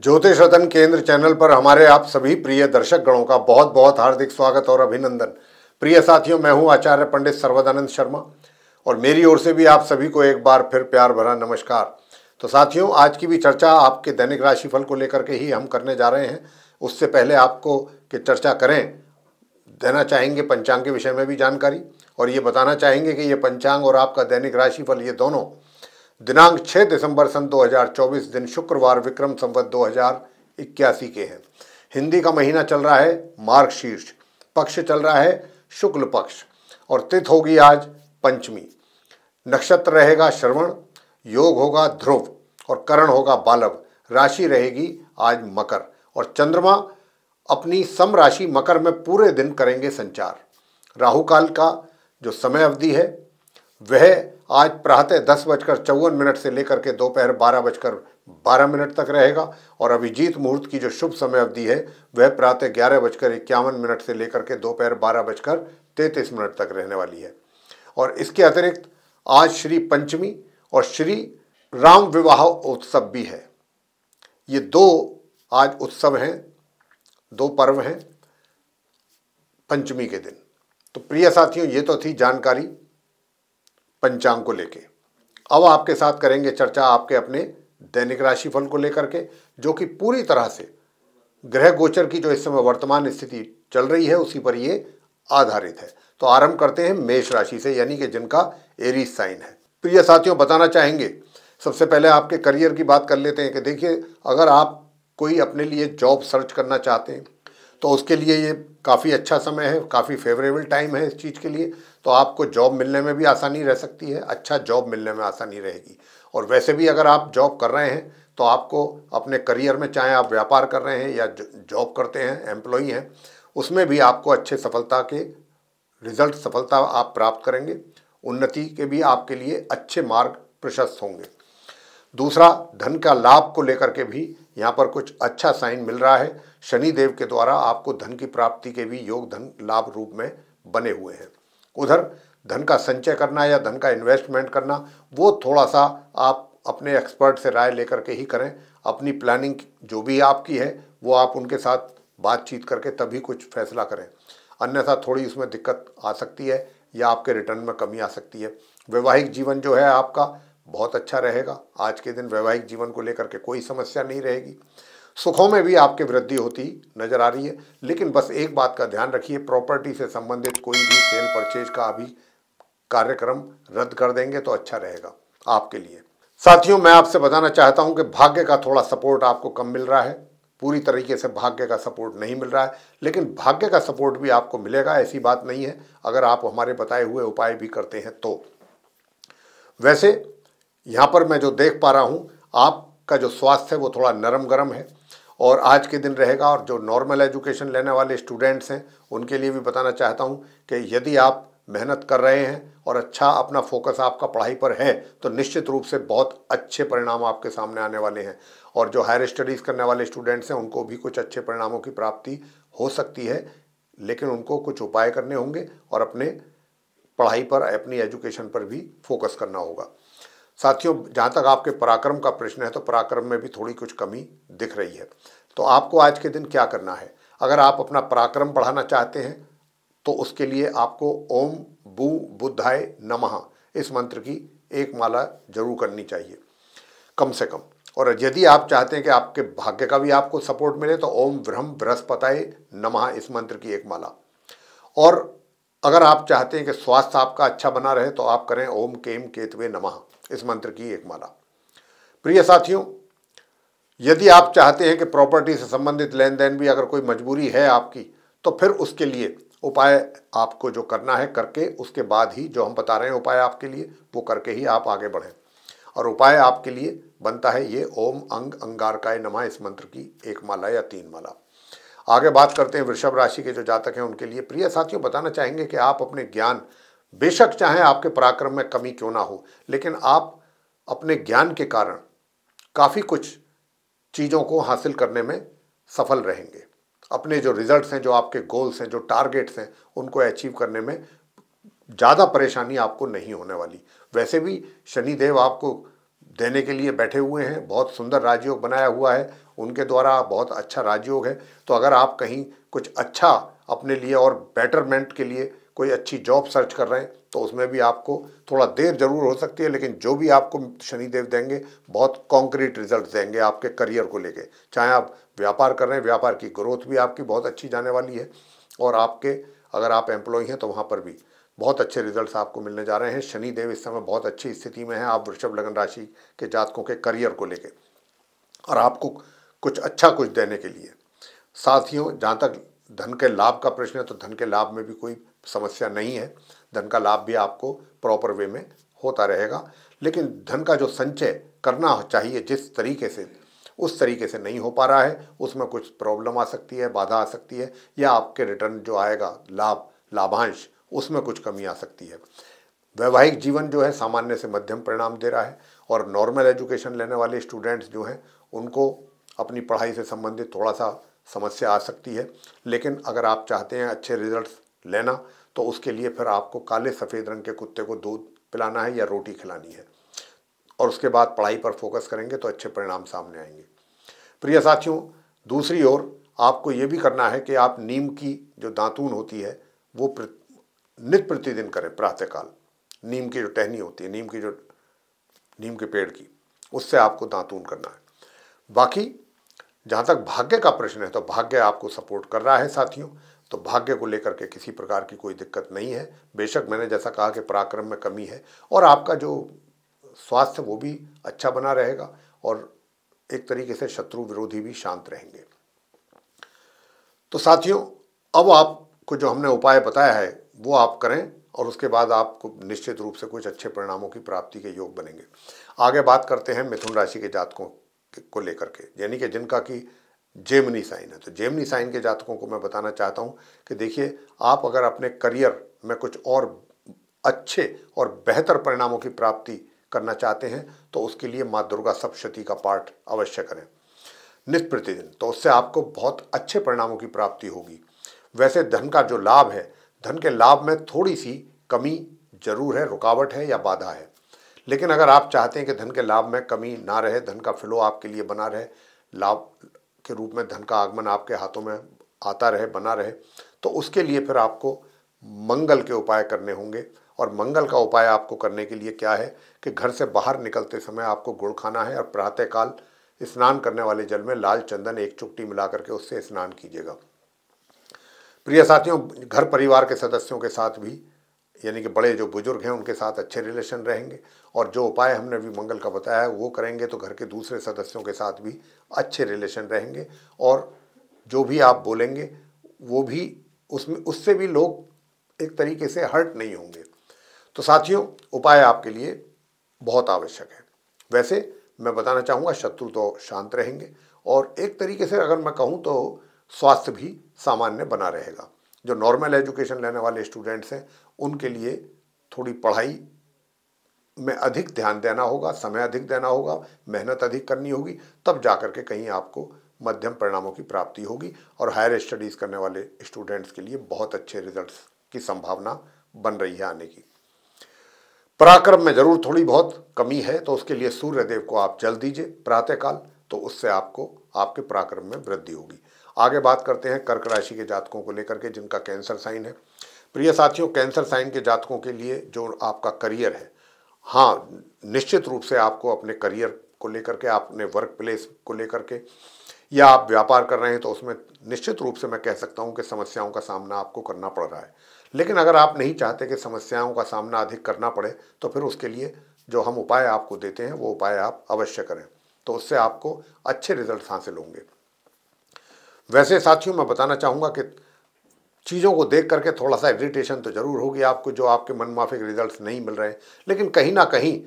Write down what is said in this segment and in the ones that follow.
ज्योतिष रतन केंद्र चैनल पर हमारे आप सभी प्रिय दर्शक गणों का बहुत बहुत हार्दिक स्वागत और अभिनंदन। प्रिय साथियों, मैं हूं आचार्य पंडित सर्वदानंद शर्मा और मेरी ओर से भी आप सभी को एक बार फिर प्यार भरा नमस्कार। तो साथियों, आज की भी चर्चा आपके दैनिक राशिफल को लेकर के ही हम करने जा रहे हैं। उससे पहले आपको कि चर्चा करें, देना चाहेंगे पंचांग के विषय में भी जानकारी और ये बताना चाहेंगे कि ये पंचांग और आपका दैनिक राशिफल ये दोनों दिनांक 6 दिसंबर सन 2024 दिन शुक्रवार विक्रम संवत 2081 के हैं। हिंदी का महीना चल रहा है मार्गशीर्ष, पक्ष चल रहा है शुक्ल पक्ष और तिथि होगी आज पंचमी। नक्षत्र रहेगा श्रवण, योग होगा ध्रुव और करण होगा बालव। राशि रहेगी आज मकर और चंद्रमा अपनी सम राशि मकर में पूरे दिन करेंगे संचार। राहु काल का जो समय अवधि है वह आज प्रातः 10:54 से लेकर के दोपहर 12:12 तक रहेगा और अभिजीत मुहूर्त की जो शुभ समय अवधि है वह प्रातः 11:51 से लेकर के दोपहर 12:33 तक रहने वाली है। और इसके अतिरिक्त आज श्री पंचमी और श्री राम विवाह उत्सव भी है। ये दो आज उत्सव हैं, दो पर्व हैं पंचमी के दिन। तो प्रिय साथियों, ये तो थी जानकारी पंचांग को लेके। अब आपके साथ करेंगे चर्चा आपके अपने दैनिक राशिफल को लेकर के, जो कि पूरी तरह से ग्रह गोचर की जो इस समय वर्तमान स्थिति चल रही है उसी पर ये आधारित है। तो आरंभ करते हैं मेष राशि से, यानी कि जिनका एरीज साइन है। प्रिय साथियों, बताना चाहेंगे सबसे पहले आपके करियर की बात कर लेते हैं कि देखिए, अगर आप कोई अपने लिए जॉब सर्च करना चाहते हैं तो उसके लिए ये काफ़ी अच्छा समय है, काफ़ी फेवरेबल टाइम है इस चीज़ के लिए। तो आपको जॉब मिलने में भी आसानी रह सकती है, अच्छा जॉब मिलने में आसानी रहेगी। और वैसे भी अगर आप जॉब कर रहे हैं तो आपको अपने करियर में, चाहे आप व्यापार कर रहे हैं या जॉब करते हैं, एम्प्लॉई हैं, उसमें भी आपको अच्छे सफलता के रिजल्ट, सफलता आप प्राप्त करेंगे। उन्नति के भी आपके लिए अच्छे मार्ग प्रशस्त होंगे। दूसरा, धन का लाभ को लेकर के भी यहाँ पर कुछ अच्छा साइन मिल रहा है। शनि देव के द्वारा आपको धन की प्राप्ति के भी योग धन लाभ रूप में बने हुए हैं। उधर धन का संचय करना या धन का इन्वेस्टमेंट करना, वो थोड़ा सा आप अपने एक्सपर्ट से राय लेकर के ही करें। अपनी प्लानिंग जो भी आपकी है वो आप उनके साथ बातचीत करके तभी कुछ फैसला करें, अन्यथा थोड़ी उसमें दिक्कत आ सकती है या आपके रिटर्न में कमी आ सकती है। वैवाहिक जीवन जो है आपका बहुत अच्छा रहेगा। आज के दिन वैवाहिक जीवन को लेकर के कोई समस्या नहीं रहेगी। सुखों में भी आपकी वृद्धि होती नजर आ रही है, लेकिन बस एक बात का ध्यान रखिए, प्रॉपर्टी से संबंधित कोई भी सेल परचेज का अभी कार्यक्रम रद्द कर देंगे तो अच्छा रहेगा आपके लिए। साथियों, मैं आपसे बताना चाहता हूं कि भाग्य का थोड़ा सपोर्ट आपको कम मिल रहा है। पूरी तरीके से भाग्य का सपोर्ट नहीं मिल रहा है, लेकिन भाग्य का सपोर्ट भी आपको मिलेगा, ऐसी बात नहीं है, अगर आप हमारे बताए हुए उपाय भी करते हैं तो। वैसे यहाँ पर मैं जो देख पा रहा हूँ, आपका जो स्वास्थ्य है वो थोड़ा नरम गरम है और आज के दिन रहेगा। और जो नॉर्मल एजुकेशन लेने वाले स्टूडेंट्स हैं उनके लिए भी बताना चाहता हूँ कि यदि आप मेहनत कर रहे हैं और अच्छा अपना फोकस आपका पढ़ाई पर है तो निश्चित रूप से बहुत अच्छे परिणाम आपके सामने आने वाले हैं। और जो हायर स्टडीज़ करने वाले स्टूडेंट्स हैं उनको भी कुछ अच्छे परिणामों की प्राप्ति हो सकती है, लेकिन उनको कुछ उपाय करने होंगे और अपने पढ़ाई पर, अपनी एजुकेशन पर भी फोकस करना होगा। साथियों, जहाँ तक आपके पराक्रम का प्रश्न है तो पराक्रम में भी थोड़ी कुछ कमी दिख रही है। तो आपको आज के दिन क्या करना है? अगर आप अपना पराक्रम बढ़ाना चाहते हैं तो उसके लिए आपको ओम बू बुद्धाय नमः इस मंत्र की एक माला जरूर करनी चाहिए कम से कम। और यदि आप चाहते हैं कि आपके भाग्य का भी आपको सपोर्ट मिले तो ओम ब्रह्म बृहस्पताय नमः इस मंत्र की एक माला। और अगर आप चाहते हैं कि स्वास्थ्य आपका अच्छा बना रहे तो आप करें ओम केम केतवे नमः इस मंत्र की एक माला। प्रिय साथियों, यदि आप चाहते हैं कि प्रॉपर्टी से संबंधित लेन देन भी अगर कोई मजबूरी है आपकी तो फिर उसके लिए उपाय आपको जो करना है करके उसके बाद ही जो हम बता रहे हैं उपाय आपके लिए वो करके ही आप आगे बढ़ें। और उपाय आपके लिए बनता है ये ओम अंग अंगारकाय नमः इस मंत्र की एक माला या 3 माला। आगे बात करते हैं वृषभ राशि के जो जातक हैं उनके लिए। प्रिय साथियों, बताना चाहेंगे कि आप अपने ज्ञान, बेशक चाहे आपके पराक्रम में कमी क्यों ना हो, लेकिन आप अपने ज्ञान के कारण काफ़ी कुछ चीज़ों को हासिल करने में सफल रहेंगे। अपने जो रिजल्ट्स हैं, जो आपके गोल्स हैं, जो टारगेट्स हैं, उनको अचीव करने में ज़्यादा परेशानी आपको नहीं होने वाली। वैसे भी शनिदेव आपको देने के लिए बैठे हुए हैं, बहुत सुंदर राजयोग बनाया हुआ है उनके द्वारा बहुत अच्छा राजयोग है। तो अगर आप कहीं कुछ अच्छा अपने लिए और बेटरमेंट के लिए कोई अच्छी जॉब सर्च कर रहे हैं तो उसमें भी आपको थोड़ा देर जरूर हो सकती है, लेकिन जो भी आपको शनिदेव देंगे बहुत कॉन्क्रीट रिजल्ट देंगे आपके करियर को लेके। चाहे आप व्यापार कर रहे हैं, व्यापार की ग्रोथ भी आपकी बहुत अच्छी जाने वाली है, और आपके अगर आप एम्प्लॉय हैं तो वहाँ पर भी बहुत अच्छे रिजल्ट्स आपको मिलने जा रहे हैं। शनिदेव इस समय बहुत अच्छी स्थिति में है आप वृषभ लग्न राशि के जातकों के करियर को लेके, और आपको कुछ अच्छा कुछ देने के लिए। साथियों, जहाँ तक धन के लाभ का प्रश्न है तो धन के लाभ में भी कोई समस्या नहीं है। धन का लाभ भी आपको प्रॉपर वे में होता रहेगा, लेकिन धन का जो संचय करना चाहिए जिस तरीके से, उस तरीके से नहीं हो पा रहा है। उसमें कुछ प्रॉब्लम आ सकती है, बाधा आ सकती है, या आपके रिटर्न जो आएगा लाभांश, उसमें कुछ कमी आ सकती है। वैवाहिक जीवन जो है सामान्य से मध्यम परिणाम दे रहा है, और नॉर्मल एजुकेशन लेने वाले स्टूडेंट्स जो हैं उनको अपनी पढ़ाई से संबंधित थोड़ा सा समस्या आ सकती है। लेकिन अगर आप चाहते हैं अच्छे रिजल्ट्स लेना तो उसके लिए फिर आपको काले सफ़ेद रंग के कुत्ते को दूध पिलाना है या रोटी खिलानी है, और उसके बाद पढ़ाई पर फोकस करेंगे तो अच्छे परिणाम सामने आएंगे। प्रिय साथियों, दूसरी ओर आपको ये भी करना है कि आप नीम की जो दातून होती है वो नित्य प्रतिदिन करें। प्रातःकाल नीम की जो टहनी होती है, नीम के पेड़ की, उससे आपको दातून करना है। बाकी जहाँ तक भाग्य का प्रश्न है तो भाग्य आपको सपोर्ट कर रहा है साथियों, तो भाग्य को लेकर के किसी प्रकार की कोई दिक्कत नहीं है। बेशक मैंने जैसा कहा कि पराक्रम में कमी है, और आपका जो स्वास्थ्य वो भी अच्छा बना रहेगा, और एक तरीके से शत्रु विरोधी भी शांत रहेंगे। तो साथियों, अब आपको जो हमने उपाय बताया है वो आप करें, और उसके बाद आपको निश्चित रूप से कुछ अच्छे परिणामों की प्राप्ति के योग बनेंगे। आगे बात करते हैं मिथुन राशि के जातकों को लेकर के, यानी कि जिनका कि जेमिनी साइन है। तो जेमिनी साइन के जातकों को मैं बताना चाहता हूं कि देखिए, आप अगर अपने करियर में कुछ और अच्छे और बेहतर परिणामों की प्राप्ति करना चाहते हैं तो उसके लिए माँ दुर्गा सप्तशती का पाठ अवश्य करें नित्य प्रतिदिन, तो उससे आपको बहुत अच्छे परिणामों की प्राप्ति होगी। वैसे धन का जो लाभ है, धन के लाभ में थोड़ी सी कमी जरूर है, रुकावट है या बाधा है, लेकिन अगर आप चाहते हैं कि धन के लाभ में कमी ना रहे, धन का फ्लो आपके लिए बना रहे, लाभ के रूप में धन का आगमन आपके हाथों में आता रहे, बना रहे, तो उसके लिए फिर आपको मंगल के उपाय करने होंगे। और मंगल का उपाय आपको करने के लिए क्या है कि घर से बाहर निकलते समय आपको गुड़ खाना है, और प्रातःकाल स्नान करने वाले जल में लाल चंदन एक चुटकी मिला करके उससे स्नान कीजिएगा। प्रिय साथियों, घर परिवार के सदस्यों के साथ भी, यानी कि बड़े जो बुजुर्ग हैं उनके साथ अच्छे रिलेशन रहेंगे, और जो उपाय हमने अभी मंगल का बताया है वो करेंगे तो घर के दूसरे सदस्यों के साथ भी अच्छे रिलेशन रहेंगे, और जो भी आप बोलेंगे वो भी उससे भी लोग एक तरीके से हर्ट नहीं होंगे। तो साथियों, उपाय आपके लिए बहुत आवश्यक है। वैसे मैं बताना चाहूँगा, शत्रु तो शांत रहेंगे, और एक तरीके से अगर मैं कहूँ तो स्वास्थ्य भी सामान्य बना रहेगा। जो नॉर्मल एजुकेशन लेने वाले स्टूडेंट्स हैं उनके लिए थोड़ी पढ़ाई में अधिक ध्यान देना होगा, समय अधिक देना होगा, मेहनत अधिक करनी होगी, तब जाकर के कहीं आपको मध्यम परिणामों की प्राप्ति होगी। और हायर स्टडीज़ करने वाले स्टूडेंट्स के लिए बहुत अच्छे रिजल्ट्स की संभावना बन रही है आने की। पराक्रम में जरूर थोड़ी बहुत कमी है, तो उसके लिए सूर्य देव को आप जल दीजिए प्रातःकाल, तो उससे आपको आपके पराक्रम में वृद्धि होगी। आगे बात करते हैं कर्क राशि के जातकों को लेकर के जिनका कैंसर साइन है। प्रिय साथियों, कैंसर साइन के जातकों के लिए जो आपका करियर है, हाँ, निश्चित रूप से आपको अपने करियर को लेकर के, अपने वर्क प्लेस को लेकर के, या आप व्यापार कर रहे हैं तो उसमें निश्चित रूप से मैं कह सकता हूं कि समस्याओं का सामना आपको करना पड़ रहा है। लेकिन अगर आप नहीं चाहते कि समस्याओं का सामना अधिक करना पड़े तो फिर उसके लिए जो हम उपाय आपको देते हैं वो उपाय आप अवश्य करें, तो उससे आपको अच्छे रिजल्ट हासिल होंगे। वैसे साथियों, मैं बताना चाहूँगा कि चीज़ों को देख करके थोड़ा सा इरिटेशन तो जरूर होगी आपको, जो आपके मनमाफिक रिजल्ट्स नहीं मिल रहे हैं, लेकिन कहीं ना कहीं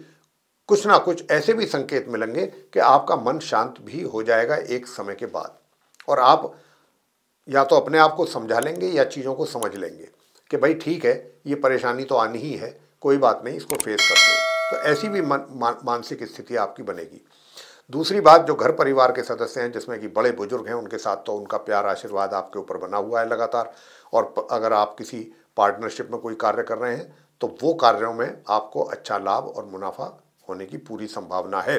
कुछ ना कुछ ऐसे भी संकेत मिलेंगे कि आपका मन शांत भी हो जाएगा एक समय के बाद, और आप या तो अपने आप को समझा लेंगे या चीज़ों को समझ लेंगे कि भाई ठीक है, ये परेशानी तो आनी ही है, कोई बात नहीं, इसको फेस करते हैं। तो ऐसी भी मानसिक स्थिति आपकी बनेगी। दूसरी बात, जो घर परिवार के सदस्य हैं जिसमें कि बड़े बुजुर्ग हैं, उनके साथ तो उनका प्यार आशीर्वाद आपके ऊपर बना हुआ है लगातार, और अगर आप किसी पार्टनरशिप में कोई कार्य कर रहे हैं तो वो कार्यों में आपको अच्छा लाभ और मुनाफा होने की पूरी संभावना है।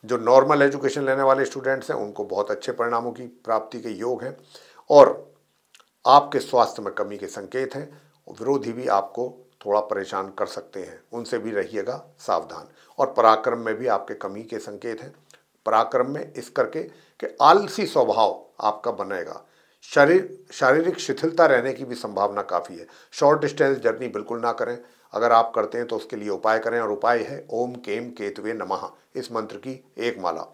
जो नॉर्मल एजुकेशन लेने वाले स्टूडेंट्स हैं उनको बहुत अच्छे परिणामों की प्राप्ति के योग हैं और आपके स्वास्थ्य में कमी के संकेत हैं। विरोधी भी आपको थोड़ा परेशान कर सकते हैं, उनसे भी रहिएगा सावधान। और पराक्रम में भी आपके कमी के संकेत हैं। पराक्रम में इस करके कि आलसी स्वभाव आपका बनेगा, शारीरिक शिथिलता रहने की भी संभावना काफ़ी है। शॉर्ट डिस्टेंस जर्नी बिल्कुल ना करें, अगर आप करते हैं तो उसके लिए उपाय करें, और उपाय है ओम केम केतवे नमः, इस मंत्र की एक माला।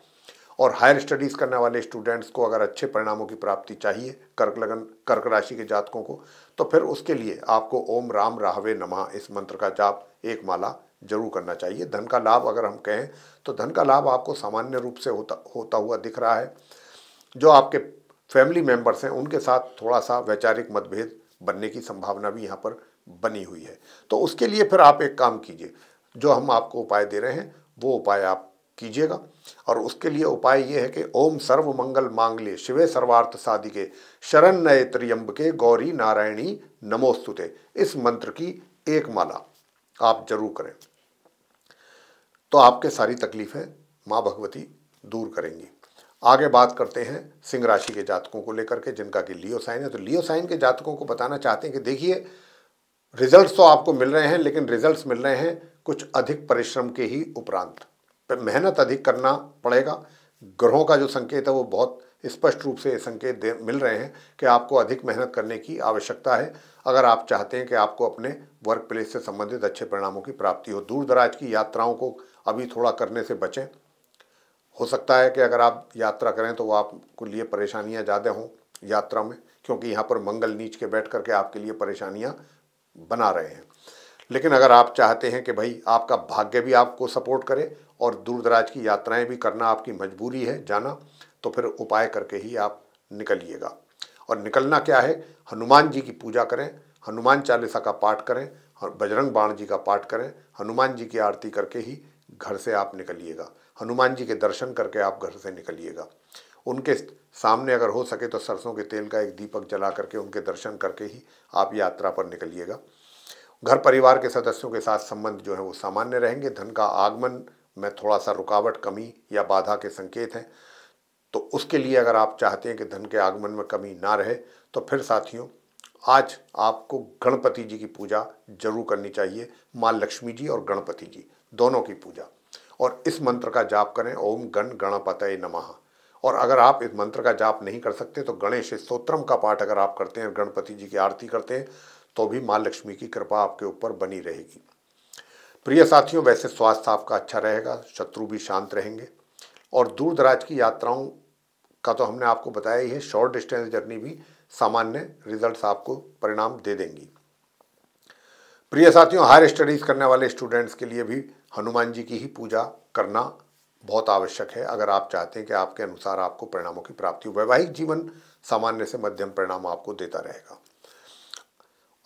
और हायर स्टडीज़ करने वाले स्टूडेंट्स को अगर अच्छे परिणामों की प्राप्ति चाहिए, कर्क राशि के जातकों को, तो फिर उसके लिए आपको ओम राम राहवे नमः इस मंत्र का जाप एक माला जरूर करना चाहिए। धन का लाभ अगर हम कहें तो धन का लाभ आपको सामान्य रूप से होता हुआ दिख रहा है। जो आपके फैमिली मेंबर्स हैं उनके साथ थोड़ा सा वैचारिक मतभेद बनने की संभावना भी यहाँ पर बनी हुई है। तो उसके लिए फिर आप एक काम कीजिए, जो हम आपको उपाय दे रहे हैं वो उपाय आप कीजिएगा। और उसके लिए उपाय ये है कि ओम सर्व मंगल मांगल्ये शिवे सर्वार्थ साधिके शरण्ये त्र्यंबके गौरी नारायणी नमोस्तुते, इस मंत्र की एक माला आप जरूर करें, तो आपके सारी तकलीफें माँ भगवती दूर करेंगी। आगे बात करते हैं सिंह राशि के जातकों को लेकर के, जिनका कि लियो साइन है। तो लियो साइन के जातकों को बताना चाहते हैं कि देखिए, रिजल्ट्स तो आपको मिल रहे हैं, लेकिन रिजल्ट्स मिल रहे हैं कुछ अधिक परिश्रम के ही उपरांत। मेहनत अधिक करना पड़ेगा। ग्रहों का जो संकेत है वो बहुत स्पष्ट रूप से संकेत मिल रहे हैं कि आपको अधिक मेहनत करने की आवश्यकता है, अगर आप चाहते हैं कि आपको अपने वर्क प्लेस से संबंधित अच्छे परिणामों की प्राप्ति हो। दूर दराज की यात्राओं को अभी थोड़ा करने से बचें। हो सकता है कि अगर आप यात्रा करें तो वो आपको लिए परेशानियां ज़्यादा हों यात्रा में, क्योंकि यहाँ पर मंगल नीच के बैठ करके आपके लिए परेशानियां बना रहे हैं। लेकिन अगर आप चाहते हैं कि भाई आपका भाग्य भी आपको सपोर्ट करे और दूर दराज की यात्राएं भी करना आपकी मजबूरी है जाना, तो फिर उपाय करके ही आप निकलिएगा। और निकलना क्या है, हनुमान जी की पूजा करें, हनुमान चालीसा का पाठ करें, बजरंग बाण जी का पाठ करें, हनुमान जी की आरती करके ही घर से आप निकलिएगा। हनुमान जी के दर्शन करके आप घर से निकलिएगा। उनके सामने अगर हो सके तो सरसों के तेल का एक दीपक जला करके उनके दर्शन करके ही आप यात्रा पर निकलिएगा। घर परिवार के सदस्यों के साथ संबंध जो है वो सामान्य रहेंगे। धन का आगमन में थोड़ा सा रुकावट, कमी या बाधा के संकेत हैं। तो उसके लिए अगर आप चाहते हैं कि धन के आगमन में कमी ना रहे, तो फिर साथियों आज आपको गणपति जी की पूजा जरूर करनी चाहिए। माँ लक्ष्मी जी और गणपति जी दोनों की पूजा, और इस मंत्र का जाप करें, ओम गण गणपतये नमः। और अगर आप इस मंत्र का जाप नहीं कर सकते तो गणेश स्तोत्रम का पाठ अगर आप करते हैं, गणपति जी की आरती करते हैं, तो भी माँ लक्ष्मी की कृपा आपके ऊपर बनी रहेगी। प्रिय साथियों, वैसे स्वास्थ्य आपका अच्छा रहेगा, शत्रु भी शांत रहेंगे। और दूर दराज की यात्राओं का तो हमने आपको बताया ही है, शॉर्ट डिस्टेंस जर्नी भी सामान्य रिजल्ट्स आपको परिणाम दे देंगी। प्रिय साथियों, हायर स्टडीज़ करने वाले स्टूडेंट्स के लिए भी हनुमान जी की ही पूजा करना बहुत आवश्यक है, अगर आप चाहते हैं कि आपके अनुसार आपको परिणामों की प्राप्ति हो। वैवाहिक जीवन सामान्य से मध्यम परिणाम आपको देता रहेगा।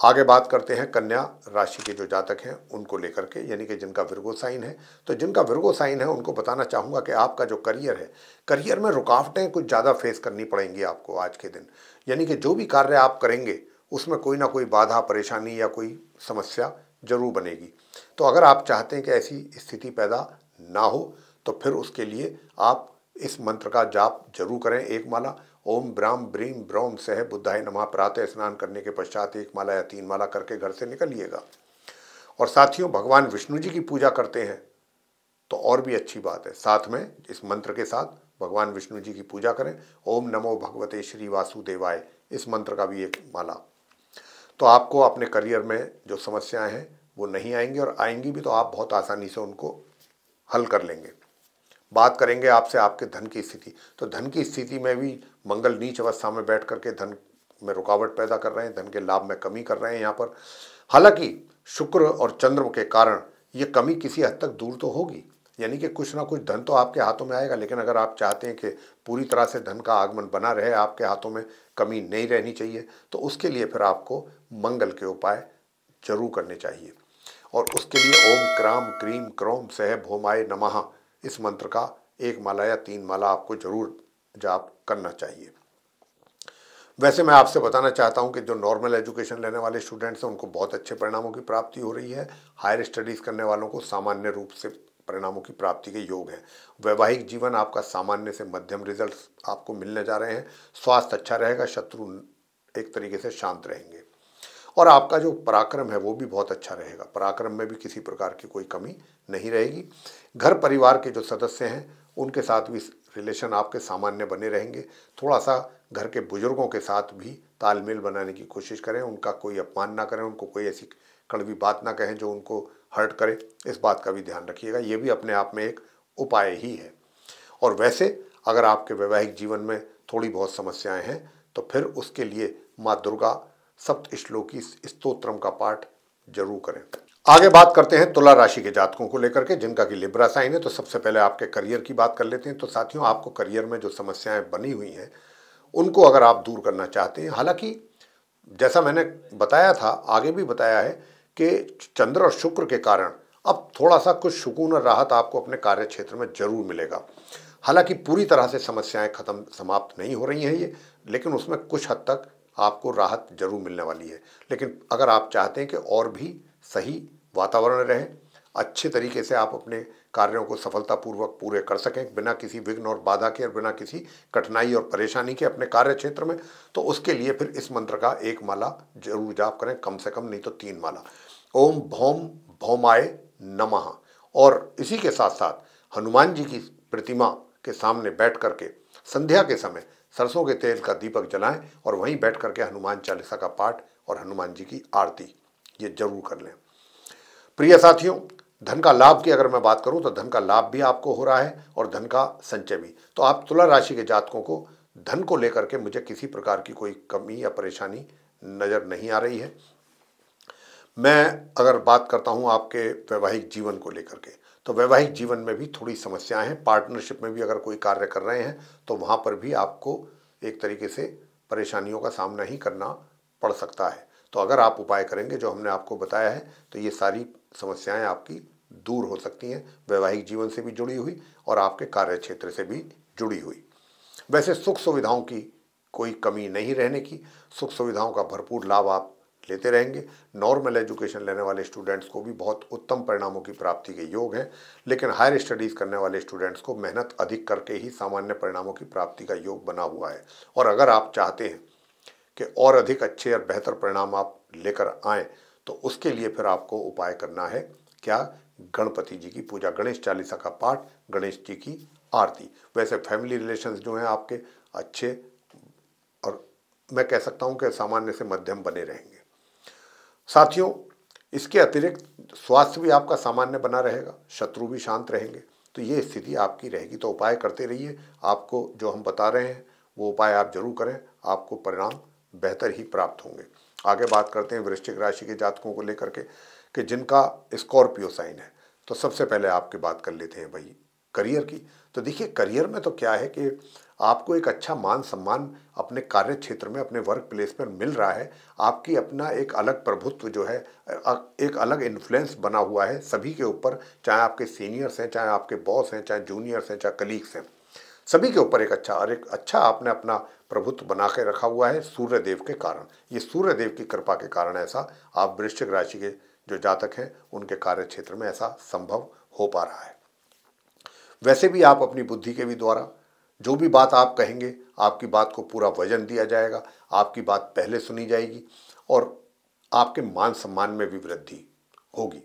आगे बात करते हैं कन्या राशि के जो जातक हैं उनको लेकर के, यानी कि जिनका विर्गो साइन है। तो जिनका विर्गो साइन है उनको बताना चाहूँगा कि आपका जो करियर है, करियर में रुकावटें कुछ ज़्यादा फेस करनी पड़ेंगी आपको आज के दिन। यानी कि जो भी कार्य आप करेंगे उसमें कोई ना कोई बाधा, परेशानी या कोई समस्या जरूर बनेगी। तो अगर आप चाहते हैं कि ऐसी स्थिति पैदा ना हो, तो फिर उसके लिए आप इस मंत्र का जाप जरूर करें, एक माला। ओम ब्राम ब्रीम ब्रोम सह बुद्धाय नमः प्रातः स्नान करने के पश्चात एक माला या 3 माला करके घर से निकलिएगा। और साथियों, भगवान विष्णु जी की पूजा करते हैं तो और भी अच्छी बात है, साथ में इस मंत्र के साथ भगवान विष्णु जी की पूजा करें। ओम नमो भगवते श्री वासुदेवाय, इस मंत्र का भी एक माला। तो आपको अपने करियर में जो समस्याएं हैं वो नहीं आएंगी, और आएंगी भी तो आप बहुत आसानी से उनको हल कर लेंगे। बात करेंगे आपसे आपके धन की स्थिति। तो धन की स्थिति में भी मंगल नीच अवस्था में बैठ करके धन में रुकावट पैदा कर रहे हैं, धन के लाभ में कमी कर रहे हैं यहाँ पर। हालांकि शुक्र और चंद्र के कारण ये कमी किसी हद तक दूर तो होगी, यानी कि कुछ ना कुछ धन तो आपके हाथों में आएगा। लेकिन अगर आप चाहते हैं कि पूरी तरह से धन का आगमन बना रहे, आपके हाथों में कमी नहीं रहनी चाहिए, तो उसके लिए फिर आपको मंगल के उपाय जरूर करने चाहिए। और उसके लिए ओम क्राम क्रीम क्रोम सह भौमाय नमः, इस मंत्र का एक माला या 3 माला आपको जरूर जाप करना चाहिए। वैसे मैं आपसे बताना चाहता हूं कि जो नॉर्मल एजुकेशन लेने वाले स्टूडेंट्स हैं उनको बहुत अच्छे परिणामों की प्राप्ति हो रही है। हायर स्टडीज़ करने वालों को सामान्य रूप से परिणामों की प्राप्ति के योग हैं। वैवाहिक जीवन आपका सामान्य से मध्यम रिजल्ट आपको मिलने जा रहे हैं। स्वास्थ्य अच्छा रहेगा, शत्रु एक तरीके से शांत रहेंगे और आपका जो पराक्रम है वो भी बहुत अच्छा रहेगा। पराक्रम में भी किसी प्रकार की कोई कमी नहीं रहेगी। घर परिवार के जो सदस्य हैं उनके साथ भी रिलेशन आपके सामान्य बने रहेंगे। थोड़ा सा घर के बुजुर्गों के साथ भी तालमेल बनाने की कोशिश करें, उनका कोई अपमान ना करें, उनको कोई ऐसी कड़वी बात ना कहें जो उनको हर्ट करे, इस बात का भी ध्यान रखिएगा। ये भी अपने आप में एक उपाय ही है। और वैसे अगर आपके वैवाहिक जीवन में थोड़ी बहुत समस्याएं हैं तो फिर उसके लिए माँ दुर्गा सप्तश्लोकी स्तोत्रम का पाठ जरूर करें। आगे बात करते हैं तुला राशि के जातकों को लेकर के, जिनका कि लिब्रा साइन है। तो सबसे पहले आपके करियर की बात कर लेते हैं। तो साथियों, आपको करियर में जो समस्याएं बनी हुई हैं उनको अगर आप दूर करना चाहते हैं, हालांकि जैसा मैंने बताया था, आगे भी बताया है कि चंद्र और शुक्र के कारण अब थोड़ा सा कुछ सुकून और राहत आपको अपने कार्य क्षेत्र में जरूर मिलेगा। हालांकि पूरी तरह से समस्याएं खत्म समाप्त नहीं हो रही हैं ये, लेकिन उसमें कुछ हद तक आपको राहत जरूर मिलने वाली है। लेकिन अगर आप चाहते हैं कि और भी सही वातावरण रहे, अच्छे तरीके से आप अपने कार्यों को सफलतापूर्वक पूरे कर सकें बिना किसी विघ्न और बाधा के और बिना किसी कठिनाई और परेशानी के अपने कार्य क्षेत्र में, तो उसके लिए फिर इस मंत्र का एक माला जरूर जाप करें, कम से कम नहीं तो 3 माला। ओम भौम भौमाय नमः। और इसी के साथ साथ हनुमान जी की प्रतिमा के सामने बैठ करके संध्या के समय सरसों के तेल का दीपक जलाएं और वहीं बैठ करके हनुमान चालीसा का पाठ और हनुमान जी की आरती ये जरूर कर लें। प्रिय साथियों, धन का लाभ की अगर मैं बात करूं तो धन का लाभ भी आपको हो रहा है और धन का संचय भी। तो आप तुला राशि के जातकों को धन को लेकर के मुझे किसी प्रकार की कोई कमी या परेशानी नजर नहीं आ रही है। मैं अगर बात करता हूं आपके वैवाहिक जीवन को लेकर के, तो वैवाहिक जीवन में भी थोड़ी समस्याएं हैं। पार्टनरशिप में भी अगर कोई कार्य कर रहे हैं तो वहां पर भी आपको एक तरीके से परेशानियों का सामना ही करना पड़ सकता है। तो अगर आप उपाय करेंगे जो हमने आपको बताया है तो ये सारी समस्याएं आपकी दूर हो सकती हैं, वैवाहिक जीवन से भी जुड़ी हुई और आपके कार्य क्षेत्र से भी जुड़ी हुई। वैसे सुख सुविधाओं की कोई कमी नहीं रहने की, सुख सुविधाओं का भरपूर लाभ आप लेते रहेंगे। नॉर्मल एजुकेशन लेने वाले स्टूडेंट्स को भी बहुत उत्तम परिणामों की प्राप्ति के योग हैं, लेकिन हायर स्टडीज़ करने वाले स्टूडेंट्स को मेहनत अधिक करके ही सामान्य परिणामों की प्राप्ति का योग बना हुआ है। और अगर आप चाहते हैं कि और अधिक अच्छे और बेहतर परिणाम आप लेकर आएँ तो उसके लिए फिर आपको उपाय करना है क्या, गणपति जी की पूजा, गणेश चालीसा का पाठ, गणेश जी की आरती। वैसे फैमिली रिलेशंस जो हैं आपके अच्छे और मैं कह सकता हूं कि सामान्य से मध्यम बने रहेंगे। साथियों, इसके अतिरिक्त स्वास्थ्य भी आपका सामान्य बना रहेगा, शत्रु भी शांत रहेंगे। तो ये स्थिति आपकी रहेगी। तो उपाय करते रहिए, आपको जो हम बता रहे हैं वो उपाय आप जरूर करें, आपको परिणाम बेहतर ही प्राप्त होंगे। आगे बात करते हैं वृश्चिक राशि के जातकों को लेकर के कि जिनका स्कॉर्पियो साइन है। तो सबसे पहले आपकी बात कर लेते हैं भाई करियर की। तो देखिए, करियर में तो क्या है कि आपको एक अच्छा मान सम्मान अपने कार्य क्षेत्र में, अपने वर्क प्लेस पर मिल रहा है। आपकी अपना एक अलग प्रभुत्व जो है, एक अलग इन्फ्लुएंस बना हुआ है सभी के ऊपर, चाहे आपके सीनियर्स हैं, चाहे आपके बॉस हैं, चाहे जूनियर्स हैं, चाहे कलीग्स हैं, सभी के ऊपर एक अच्छा आपने अपना प्रभुत्व बना के रखा हुआ है सूर्य देव के कारण। ये सूर्य देव की कृपा के कारण ऐसा आप वृश्चिक राशि के जो जातक हैं उनके कार्य क्षेत्र में ऐसा संभव हो पा रहा है। वैसे भी आप अपनी बुद्धि के भी द्वारा जो भी बात आप कहेंगे, आपकी बात को पूरा वजन दिया जाएगा, आपकी बात पहले सुनी जाएगी और आपके मान सम्मान में भी वृद्धि होगी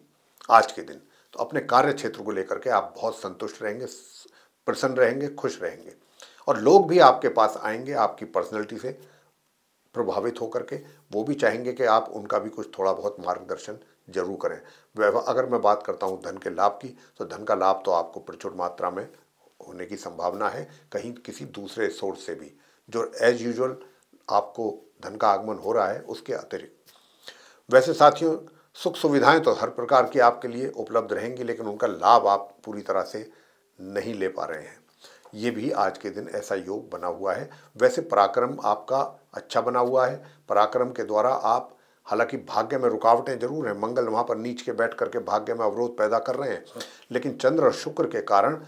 आज के दिन। तो अपने कार्य क्षेत्र को लेकर के आप बहुत संतुष्ट रहेंगे, प्रसन्न रहेंगे, खुश रहेंगे और लोग भी आपके पास आएंगे आपकी पर्सनैलिटी से प्रभावित होकर के। वो भी चाहेंगे कि आप उनका भी कुछ थोड़ा बहुत मार्गदर्शन जरूर करें। अगर मैं बात करता हूँ धन के लाभ की, तो धन का लाभ तो आपको प्रचुर मात्रा में होने की संभावना है, कहीं किसी दूसरे सोर्स से भी, जो एज यूजुअल आपको धन का आगमन हो रहा है उसके अतिरिक्त। वैसे साथियों, सुख सुविधाएं तो हर प्रकार की आपके लिए उपलब्ध रहेंगी, लेकिन उनका लाभ आप पूरी तरह से नहीं ले पा रहे हैं। ये भी आज के दिन ऐसा योग बना हुआ है। वैसे पराक्रम आपका अच्छा बना हुआ है। पराक्रम के द्वारा आप, हालांकि भाग्य में रुकावटें जरूर हैं, मंगल वहाँ पर नीच के बैठ करके भाग्य में अवरोध पैदा कर रहे हैं, लेकिन चंद्र और शुक्र के कारण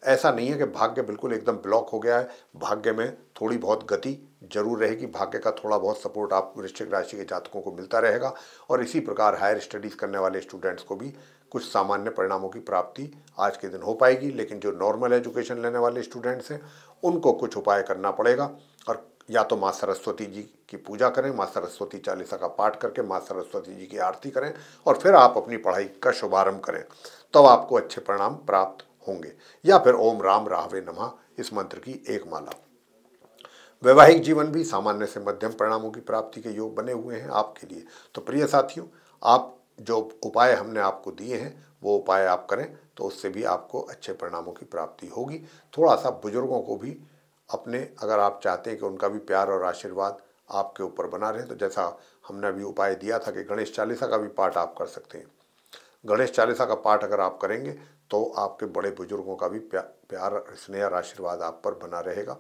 ऐसा नहीं है कि भाग्य बिल्कुल एकदम ब्लॉक हो गया है। भाग्य में थोड़ी बहुत गति जरूर रहेगी। भाग्य का थोड़ा बहुत सपोर्ट आप वृश्चिक राशि के जातकों को मिलता रहेगा और इसी प्रकार हायर स्टडीज़ करने वाले स्टूडेंट्स को भी कुछ सामान्य परिणामों की प्राप्ति आज के दिन हो पाएगी। लेकिन जो नॉर्मल एजुकेशन लेने वाले स्टूडेंट्स हैं उनको कुछ उपाय करना पड़ेगा, और या तो माँ सरस्वती जी की पूजा करें, माँ सरस्वती चालीसा का पाठ करके माँ सरस्वती जी की आरती करें और फिर आप अपनी पढ़ाई का शुभारंभ करें, तब आपको अच्छे परिणाम प्राप्त होंगे। या फिर ओम राम राहवे नमः इस मंत्र की एक माला। वैवाहिक जीवन भी सामान्य से मध्यम परिणामों की प्राप्ति के योग बने हुए हैं आपके लिए। तो प्रिय साथियों, आप जो उपाय हमने आपको दिए हैं वो उपाय आप करें तो उससे भी आपको अच्छे परिणामों की प्राप्ति होगी। थोड़ा सा बुजुर्गों को भी अपने, अगर आप चाहते हैं कि उनका भी प्यार और आशीर्वाद आपके ऊपर बना रहे, तो जैसा हमने अभी उपाय दिया था कि गणेश चालीसा का भी पाठ आप कर सकते हैं। गणेश चालीसा का पाठ अगर आप करेंगे तो आपके बड़े बुजुर्गों का भी प्यार, स्नेह और आशीर्वाद आप पर बना रहेगा।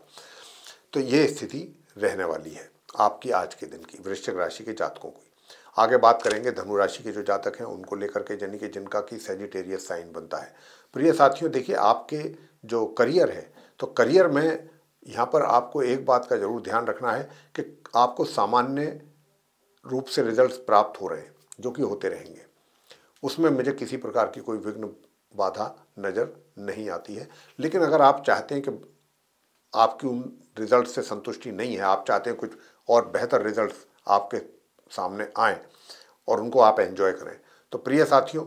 तो ये स्थिति रहने वाली है आपकी आज के दिन की वृश्चिक राशि के जातकों की। आगे बात करेंगे धनु राशि के जो जातक हैं उनको लेकर के, यानी कि जिनका कि सैजिटेरियस साइन बनता है। प्रिय साथियों, देखिए आपके जो करियर है, तो करियर में यहाँ पर आपको एक बात का जरूर ध्यान रखना है कि आपको सामान्य रूप से रिजल्ट्स प्राप्त हो रहे हैं, जो कि होते रहेंगे। उसमें मुझे किसी प्रकार की कोई विघ्न बाधा नज़र नहीं आती है। लेकिन अगर आप चाहते हैं कि आपकी उन रिजल्ट से संतुष्टि नहीं है, आप चाहते हैं कुछ और बेहतर रिजल्ट्स आपके सामने आएँ और उनको आप एंजॉय करें, तो प्रिय साथियों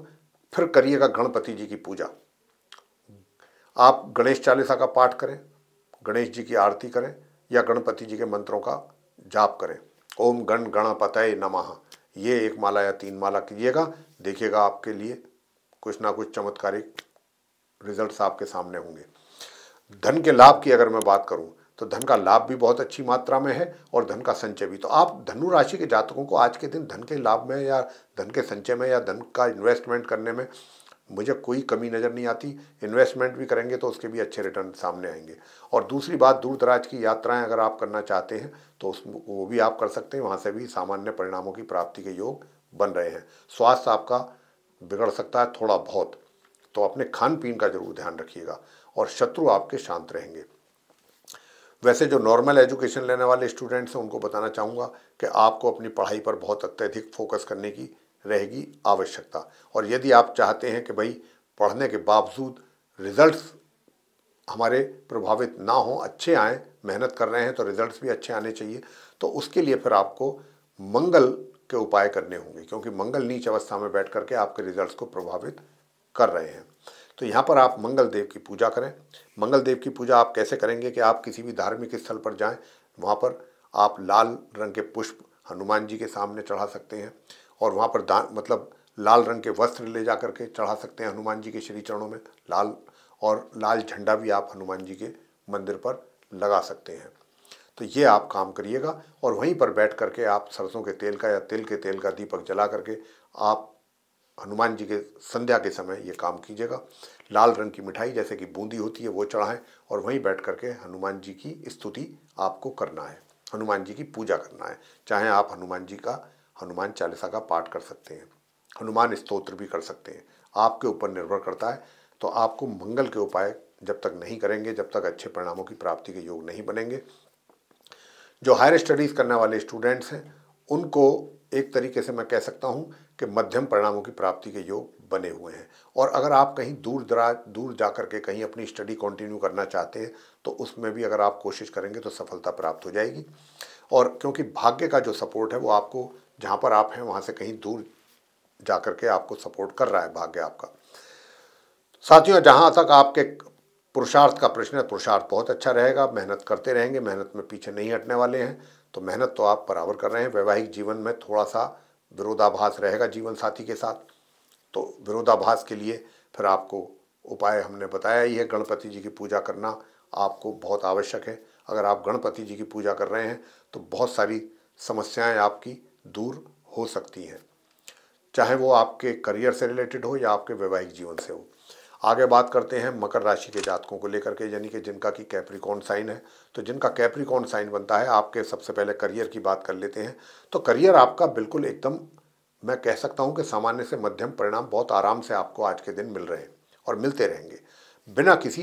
फिर करिएगा गणपति जी की पूजा। आप गणेश चालीसा का पाठ करें, गणेश जी की आरती करें या गणपति जी के मंत्रों का जाप करें। ओम गण गणपतये नमः, ये एक माला या 3 माला कीजिएगा। देखिएगा आपके लिए कुछ ना कुछ चमत्कारिक रिजल्ट्स आपके सामने होंगे। धन के लाभ की अगर मैं बात करूं तो धन का लाभ भी बहुत अच्छी मात्रा में है और धन का संचय भी। तो आप धनु राशि के जातकों को आज के दिन धन के लाभ में या धन के संचय में या धन का इन्वेस्टमेंट करने में मुझे कोई कमी नज़र नहीं आती। इन्वेस्टमेंट भी करेंगे तो उसके भी अच्छे रिटर्न सामने आएंगे। और दूसरी बात, दूर दराज की यात्राएं अगर आप करना चाहते हैं तो वो भी आप कर सकते हैं, वहाँ से भी सामान्य परिणामों की प्राप्ति के योग बन रहे हैं। स्वास्थ्य आपका बिगड़ सकता है थोड़ा बहुत, तो अपने खान पीन का जरूर ध्यान रखिएगा और शत्रु आपके शांत रहेंगे। वैसे जो नॉर्मल एजुकेशन लेने वाले स्टूडेंट्स हैं उनको बताना चाहूँगा कि आपको अपनी पढ़ाई पर बहुत अत्यधिक फोकस करने की रहेगी आवश्यकता। और यदि आप चाहते हैं कि भाई पढ़ने के बावजूद रिजल्ट्स हमारे प्रभावित ना हो, अच्छे आएँ, मेहनत कर रहे हैं तो रिजल्ट्स भी अच्छे आने चाहिए, तो उसके लिए फिर आपको मंगल के उपाय करने होंगे, क्योंकि मंगल नीच अवस्था में बैठ करके आपके रिजल्ट्स को प्रभावित कर रहे हैं। तो यहाँ पर आप मंगल देव की पूजा करें। मंगल देव की पूजा आप कैसे करेंगे कि आप किसी भी धार्मिक स्थल पर जाएं, वहाँ पर आप लाल रंग के पुष्प हनुमान जी के सामने चढ़ा सकते हैं और वहाँ पर मतलब लाल रंग के वस्त्र ले जा करके चढ़ा सकते हैं हनुमान जी के श्री चरणों में। लाल झंडा भी आप हनुमान जी के मंदिर पर लगा सकते हैं। तो ये आप काम करिएगा और वहीं पर बैठ करके आप सरसों के तेल का या तिल के तेल का दीपक जला करके आप हनुमान जी के संध्या के समय ये काम कीजिएगा। लाल रंग की मिठाई जैसे कि बूंदी होती है वो चढ़ाएं और वहीं बैठ करके हनुमान जी की स्तुति आपको करना है, हनुमान जी की पूजा करना है। चाहे आप हनुमान जी का हनुमान चालीसा का पाठ कर सकते हैं, हनुमान स्तोत्र भी कर सकते हैं, आपके ऊपर निर्भर करता है। तो आपको मंगल के उपाय जब तक नहीं करेंगे, जब तक अच्छे परिणामों की प्राप्ति के योग नहीं बनेंगे। जो हायर स्टडीज़ करने वाले स्टूडेंट्स हैं उनको एक तरीके से मैं कह सकता हूं कि मध्यम परिणामों की प्राप्ति के योग बने हुए हैं। और अगर आप कहीं दूर जा कर के कहीं अपनी स्टडी कंटिन्यू करना चाहते हैं तो उसमें भी अगर आप कोशिश करेंगे तो सफलता प्राप्त हो जाएगी। और क्योंकि भाग्य का जो सपोर्ट है वो आपको जहाँ पर आप हैं वहाँ से कहीं दूर जा कर के आपको सपोर्ट कर रहा है भाग्य आपका। साथियों, जहाँ तक आपके पुरुषार्थ का प्रश्न है, पुरुषार्थ बहुत अच्छा रहेगा, मेहनत करते रहेंगे, मेहनत में पीछे नहीं हटने वाले हैं। तो मेहनत तो आप बराबर कर रहे हैं। वैवाहिक जीवन में थोड़ा सा विरोधाभास रहेगा जीवन साथी के साथ, तो विरोधाभास के लिए फिर आपको उपाय हमने बताया ही है। गणपति जी की पूजा करना आपको बहुत आवश्यक है। अगर आप गणपति जी की पूजा कर रहे हैं तो बहुत सारी समस्याएं आपकी दूर हो सकती हैं, चाहे वो आपके करियर से रिलेटेड हो या आपके वैवाहिक जीवन से हो। आगे बात करते हैं मकर राशि के जातकों को लेकर के, यानी कि जिनका कि कैप्रिकॉर्न साइन है। तो जिनका कैप्रिकॉर्न साइन बनता है, आपके सबसे पहले करियर की बात कर लेते हैं। तो करियर आपका बिल्कुल एकदम, मैं कह सकता हूं कि सामान्य से मध्यम परिणाम बहुत आराम से आपको आज के दिन मिल रहे हैं और मिलते रहेंगे बिना किसी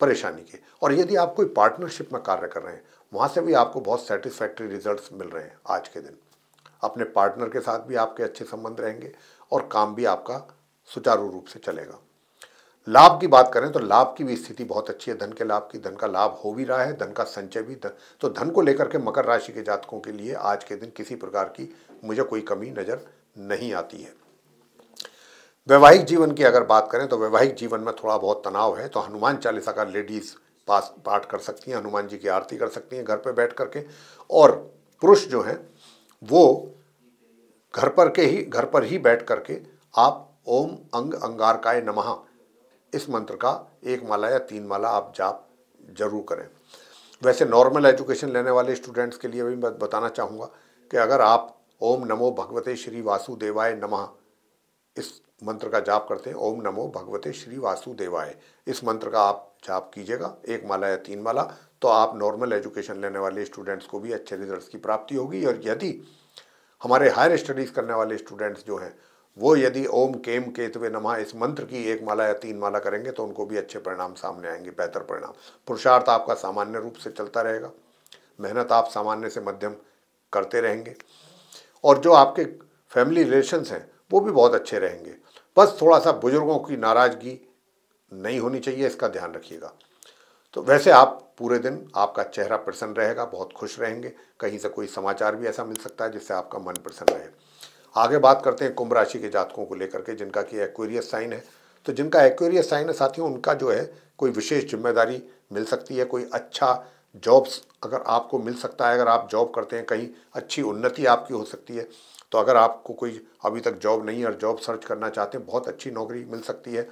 परेशानी के। और यदि आप कोई पार्टनरशिप में कार्य कर रहे हैं वहाँ से भी आपको बहुत सेटिस्फैक्ट्री रिजल्ट्स मिल रहे हैं आज के दिन। अपने पार्टनर के साथ भी आपके अच्छे संबंध रहेंगे और काम भी आपका सुचारू रूप से चलेगा। लाभ की बात करें तो लाभ की भी स्थिति बहुत अच्छी है, धन के लाभ की, धन का लाभ हो भी रहा है, धन का संचय भी। तो धन को लेकर के मकर राशि के जातकों के लिए आज के दिन किसी प्रकार की मुझे कोई कमी नजर नहीं आती है। वैवाहिक जीवन की अगर बात करें तो वैवाहिक जीवन में थोड़ा बहुत तनाव है, तो हनुमान चालीसा का लेडीज पाठ कर सकती हैं, हनुमान जी की आरती कर सकती हैं घर पर बैठ करके। और पुरुष जो हैं वो घर पर ही बैठ करके आप ओम अंग अंगारकाय नमः इस मंत्र का 1 माला या 3 माला आप जाप जरूर करें। वैसे नॉर्मल एजुकेशन लेने वाले स्टूडेंट्स के लिए भी मैं बताना चाहूँगा कि अगर आप ओम नमो भगवते श्री वासुदेवाय नमः इस मंत्र का जाप करते हैं, ओम नमो भगवते श्री वासुदेवाय, इस मंत्र का आप जाप कीजिएगा 1 माला या 3 माला, तो आप नॉर्मल एजुकेशन लेने वाले स्टूडेंट्स को भी अच्छे रिजल्ट्स की प्राप्ति होगी। और यदि हमारे हायर स्टडीज़ करने वाले स्टूडेंट्स जो हैं वो यदि ओम केम केतवे नमः इस मंत्र की 1 माला या 3 माला करेंगे तो उनको भी अच्छे परिणाम सामने आएंगे, बेहतर परिणाम। पुरुषार्थ आपका सामान्य रूप से चलता रहेगा, मेहनत आप सामान्य से मध्यम करते रहेंगे, और जो आपके फैमिली रिलेशंस हैं वो भी बहुत अच्छे रहेंगे। बस थोड़ा सा बुजुर्गों की नाराज़गी नहीं होनी चाहिए, इसका ध्यान रखिएगा। तो वैसे आप पूरे दिन आपका चेहरा प्रसन्न रहेगा, बहुत खुश रहेंगे। कहीं से कोई समाचार भी ऐसा मिल सकता है जिससे आपका मन प्रसन्न रहे। आगे बात करते हैं कुंभ राशि के जातकों को लेकर के जिनका कि एक्वेरियस साइन है। तो जिनका एक्वेरियस साइन है साथियों, उनका जो है कोई विशेष जिम्मेदारी मिल सकती है, कोई अच्छा जॉब्स अगर आपको मिल सकता है, अगर आप जॉब करते हैं कहीं अच्छी उन्नति आपकी हो सकती है। तो अगर आपको कोई अभी तक जॉब नहीं है और जॉब सर्च करना चाहते हैं, बहुत अच्छी नौकरी मिल सकती है।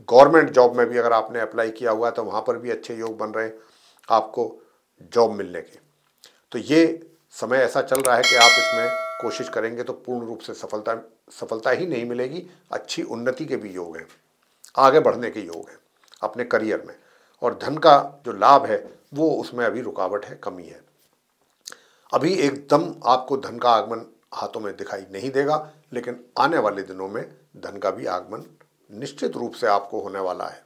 गवर्नमेंट जॉब में भी अगर आपने अप्लाई किया हुआ है तो वहाँ पर भी अच्छे योग बन रहे हैं आपको जॉब मिलने के। तो ये समय ऐसा चल रहा है कि आप इसमें कोशिश करेंगे तो पूर्ण रूप से सफलता ही नहीं मिलेगी, अच्छी उन्नति के भी योग हैं, आगे बढ़ने के योग हैं अपने करियर में। और धन का जो लाभ है वो उसमें अभी रुकावट है, कमी है। अभी एकदम आपको धन का आगमन हाथों में दिखाई नहीं देगा, लेकिन आने वाले दिनों में धन का भी आगमन निश्चित रूप से आपको होने वाला है।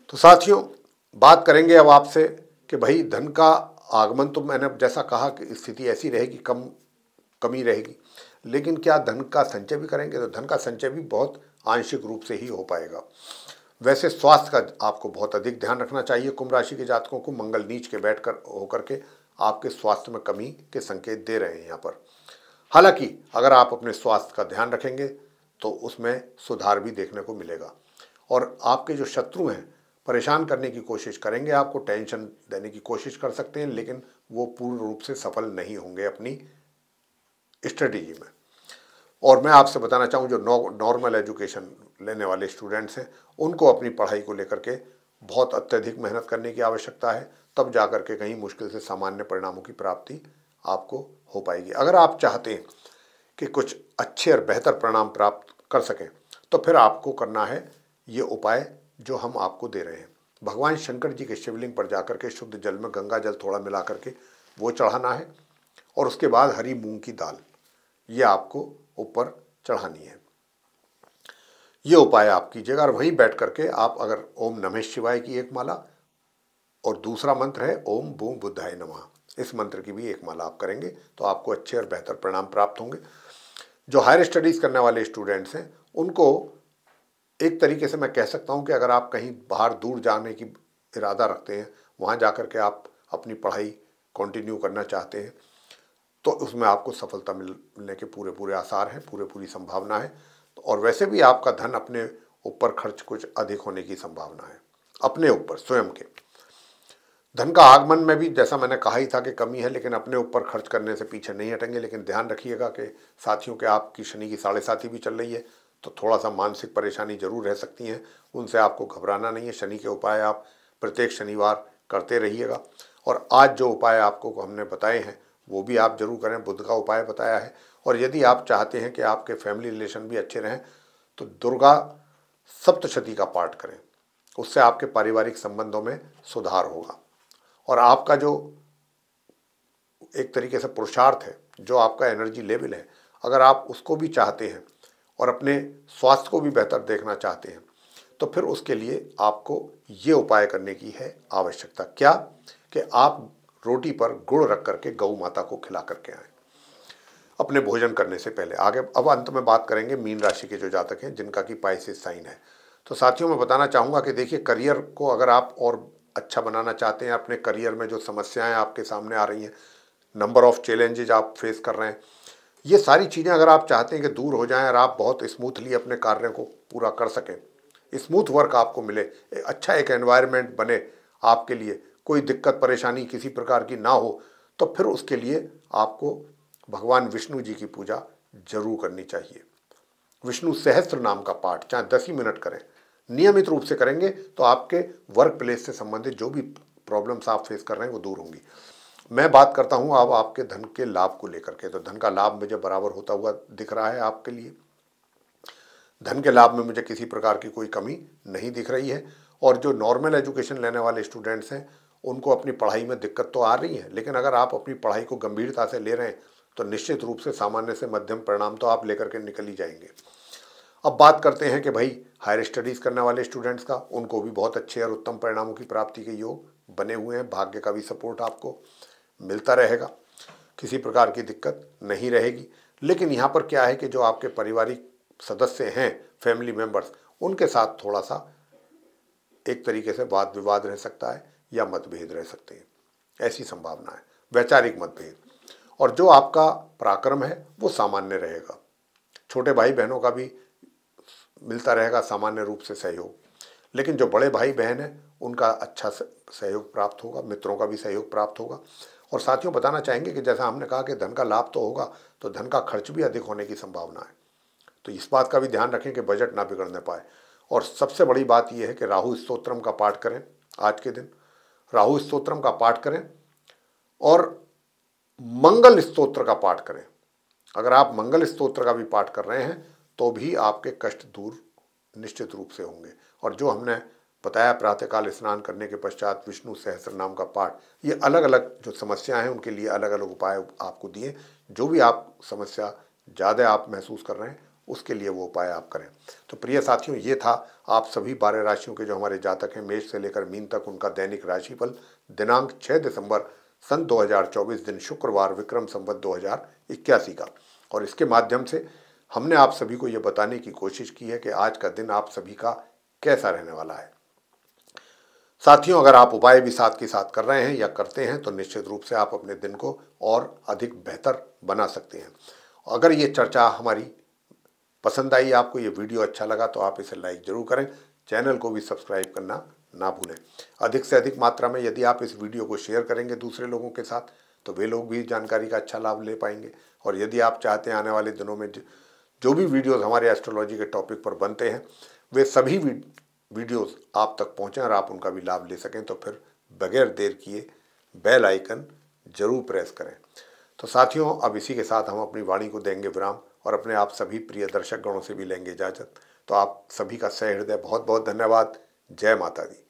तो साथियों, बात करेंगे अब आपसे कि भाई धन का आगमन तो मैंने जैसा कहा कि स्थिति ऐसी रहेगी, कमी रहेगी, लेकिन क्या धन का संचय भी करेंगे? तो धन का संचय भी बहुत आंशिक रूप से ही हो पाएगा। वैसे स्वास्थ्य का आपको बहुत अधिक ध्यान रखना चाहिए। कुंभ राशि के जातकों को मंगल नीच के बैठकर होकर के आपके स्वास्थ्य में कमी के संकेत दे रहे हैं यहाँ पर। हालांकि अगर आप अपने स्वास्थ्य का ध्यान रखेंगे तो उसमें सुधार भी देखने को मिलेगा। और आपके जो शत्रु हैं परेशान करने की कोशिश करेंगे, आपको टेंशन देने की कोशिश कर सकते हैं, लेकिन वो पूर्ण रूप से सफल नहीं होंगे अपनी स्ट्रेटेजी में। और मैं आपसे बताना चाहूँ जो नॉर्मल एजुकेशन लेने वाले स्टूडेंट्स हैं उनको अपनी पढ़ाई को लेकर के बहुत अत्यधिक मेहनत करने की आवश्यकता है, तब जा कर के कहीं मुश्किल से सामान्य परिणामों की प्राप्ति आपको हो पाएगी। अगर आप चाहते हैं कि कुछ अच्छे और बेहतर परिणाम प्राप्त कर सकें तो फिर आपको करना है ये उपाय जो हम आपको दे रहे हैं। भगवान शंकर जी के शिवलिंग पर जाकर के शुद्ध जल में गंगा जल थोड़ा मिला करके वो चढ़ाना है, और उसके बाद हरी मूंग की दाल ये आपको ऊपर चढ़ानी है। ये उपाय आप कीजिएगा और वहीं बैठ करके आप अगर ओम नमः शिवाय की 1 माला और दूसरा मंत्र है ओम बूम बुद्धाय नमः, इस मंत्र की भी 1 माला आप करेंगे तो आपको अच्छे और बेहतर परिणाम प्राप्त होंगे। जो हायर स्टडीज़ करने वाले स्टूडेंट्स हैं उनको एक तरीके से मैं कह सकता हूं कि अगर आप कहीं बाहर दूर जाने की इरादा रखते हैं, वहां जाकर के आप अपनी पढ़ाई कंटिन्यू करना चाहते हैं, तो उसमें आपको सफलता मिलने के पूरे आसार हैं, पूरी संभावना है। और वैसे भी आपका धन अपने ऊपर खर्च कुछ अधिक होने की संभावना है, अपने ऊपर स्वयं के। धन का आगमन में भी जैसा मैंने कहा ही था कि कमी है, लेकिन अपने ऊपर खर्च करने से पीछे नहीं हटेंगे। लेकिन ध्यान रखिएगा कि साथियों के आपकी शनि की 7.5 भी चल रही है, तो थोड़ा सा मानसिक परेशानी जरूर रह सकती हैं, उनसे आपको घबराना नहीं है। शनि के उपाय आप प्रत्येक शनिवार करते रहिएगा। और आज जो उपाय आपको हमने बताए हैं वो भी आप जरूर करें। बुध का उपाय बताया है। और यदि आप चाहते हैं कि आपके फैमिली रिलेशन भी अच्छे रहें तो दुर्गा सप्तशती का पाठ करें, उससे आपके पारिवारिक संबंधों में सुधार होगा। और आपका जो एक तरीके से पुरुषार्थ है, जो आपका एनर्जी लेवल है, अगर आप उसको भी चाहते हैं और अपने स्वास्थ्य को भी बेहतर देखना चाहते हैं तो फिर उसके लिए आपको ये उपाय करने की है आवश्यकता। क्या कि आप रोटी पर गुड़ रख करके गौ माता को खिला करके आएँ अपने भोजन करने से पहले। आगे अब अंत में बात करेंगे मीन राशि के जो जातक हैं जिनका कि पाइसेस साइन है। तो साथियों मैं बताना चाहूँगा कि देखिए, करियर को अगर आप और अच्छा बनाना चाहते हैं, अपने करियर में जो समस्याएं आपके सामने आ रही हैं, नंबर ऑफ चैलेंजेज आप फेस कर रहे हैं, ये सारी चीज़ें अगर आप चाहते हैं कि दूर हो जाएं और आप बहुत स्मूथली अपने कार्य को पूरा कर सकें, स्मूथ वर्क आपको मिले, अच्छा एक एनवायरनमेंट बने आपके लिए, कोई दिक्कत परेशानी किसी प्रकार की ना हो, तो फिर उसके लिए आपको भगवान विष्णु जी की पूजा जरूर करनी चाहिए। विष्णु सहस्त्र नाम का पाठ चाहे 10 ही मिनट करें, नियमित रूप से करेंगे तो आपके वर्क प्लेस से संबंधित जो भी प्रॉब्लम्स आप फेस कर रहे हैं वो दूर होंगी। मैं बात करता हूं अब आपके धन के लाभ को लेकर के। तो धन का लाभ मुझे बराबर होता हुआ दिख रहा है आपके लिए। धन के लाभ में मुझे किसी प्रकार की कोई कमी नहीं दिख रही है। और जो नॉर्मल एजुकेशन लेने वाले स्टूडेंट्स हैं उनको अपनी पढ़ाई में दिक्कत तो आ रही है, लेकिन अगर आप अपनी पढ़ाई को गंभीरता से ले रहे हैं तो निश्चित रूप से सामान्य से मध्यम परिणाम तो आप लेकर के निकल ही जाएंगे। अब बात करते हैं कि भाई हायर स्टडीज़ करने वाले स्टूडेंट्स का, उनको भी बहुत अच्छे और उत्तम परिणामों की प्राप्ति के योग बने हुए हैं। भाग्य का भी सपोर्ट आपको मिलता रहेगा, किसी प्रकार की दिक्कत नहीं रहेगी। लेकिन यहाँ पर क्या है कि जो आपके पारिवारिक सदस्य हैं, फैमिली मेम्बर्स, उनके साथ थोड़ा सा एक तरीके से वाद विवाद रह सकता है या मतभेद रह सकते हैं, ऐसी संभावना है, वैचारिक मतभेद। और जो आपका पराक्रम है वो सामान्य रहेगा। छोटे भाई बहनों का भी मिलता रहेगा सामान्य रूप से सहयोग, लेकिन जो बड़े भाई बहन हैं उनका अच्छा सहयोग प्राप्त होगा, मित्रों का भी सहयोग प्राप्त होगा। और साथियों बताना चाहेंगे कि जैसा हमने कहा कि धन का लाभ तो होगा, तो धन का खर्च भी अधिक होने की संभावना है। तो इस बात का भी ध्यान रखें कि बजट ना बिगड़ने पाए। और सबसे बड़ी बात यह है कि राहु स्तोत्रम का पाठ करें। आज के दिन राहु स्तोत्रम का पाठ करें और मंगल स्तोत्र का पाठ करें। अगर आप मंगल स्तोत्र का भी पाठ कर रहे हैं तो भी आपके कष्ट दूर निश्चित रूप से होंगे। और जो हमने बताया प्रातःकाल स्नान करने के पश्चात विष्णु सहस्त्र नाम का पाठ, ये अलग अलग जो समस्याएं हैं उनके लिए अलग अलग उपाय आपको दिए। जो भी आप समस्या ज़्यादा आप महसूस कर रहे हैं उसके लिए वो उपाय आप करें। तो प्रिय साथियों, ये था आप सभी 12 राशियों के जो हमारे जातक हैं, मेष से लेकर मीन तक, उनका दैनिक राशिफल दिनांक 6 दिसंबर सन 2024 दिन शुक्रवार विक्रम संवत 2081 का। और इसके माध्यम से हमने आप सभी को ये बताने की कोशिश की है कि आज का दिन आप सभी का कैसा रहने वाला है। साथियों, अगर आप उपाय भी साथ के साथ कर रहे हैं या करते हैं तो निश्चित रूप से आप अपने दिन को और अधिक बेहतर बना सकते हैं। अगर ये चर्चा हमारी पसंद आई, आपको ये वीडियो अच्छा लगा, तो आप इसे लाइक जरूर करें, चैनल को भी सब्सक्राइब करना ना भूलें। अधिक से अधिक मात्रा में यदि आप इस वीडियो को शेयर करेंगे दूसरे लोगों के साथ तो वे लोग भी जानकारी का अच्छा लाभ ले पाएंगे। और यदि आप चाहते हैं आने वाले दिनों में जो भी वीडियोस हमारे एस्ट्रोलॉजी के टॉपिक पर बनते हैं वे सभी वीडियोस आप तक पहुंचें और आप उनका भी लाभ ले सकें, तो फिर बगैर देर किए बेल आइकन जरूर प्रेस करें। तो साथियों, अब इसी के साथ हम अपनी वाणी को देंगे विराम और अपने आप सभी प्रिय दर्शक गणों से भी लेंगे इजाज़त। तो आप सभी का सह हृदय बहुत बहुत धन्यवाद। जय माता दी।